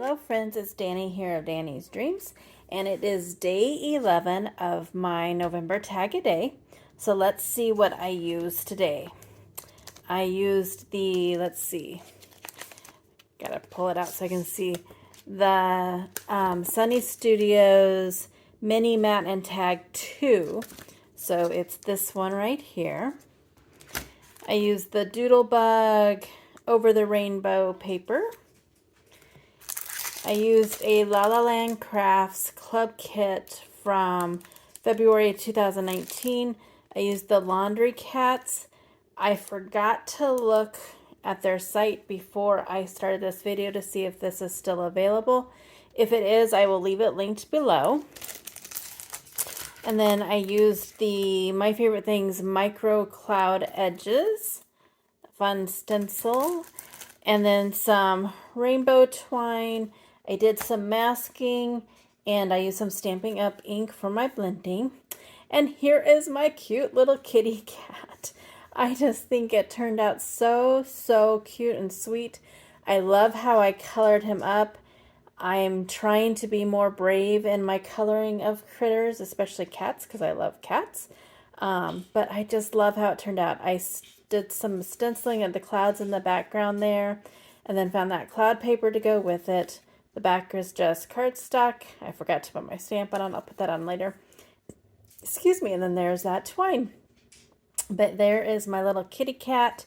Hello friends, it's Danny here of Danny's Dreams, and it is day 11 of my November Tag-A-Day. So let's see what I used today. I used the, let's see, gotta pull it out so I can see, the Sunny Studios Mini Matte and Tag 2. So it's this one right here. I used the Doodlebug Over the Rainbow paper. I used a La La Land Crafts Club Kit from February 2019. I used the Laundry Cats. I forgot to look at their site before I started this video to see if this is still available. If it is, I will leave it linked below. And then I used the My Favorite Things Micro Cloud Edges, fun stencil, and then some rainbow twine. I did some masking, and I used some Stampin' Up! Ink for my blending. And here is my cute little kitty cat. I just think it turned out so cute and sweet. I love how I colored him up. I'm trying to be more brave in my coloring of critters, especially cats, because I love cats. But I just love how it turned out. I did some stenciling of the clouds in the background there, and then found that cloud paper to go with it. The back is just cardstock. I forgot to put my stamp on. I'll put that on later. Excuse me. And then there's that twine. But there is my little kitty cat,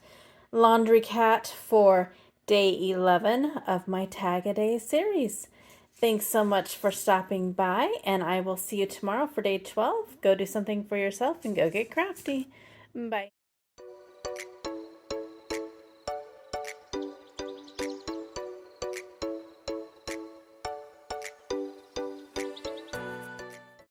laundry cat for day 11 of my Tag-A-Day series. Thanks so much for stopping by, and I will see you tomorrow for day 12. Go do something for yourself and go get crafty. Bye.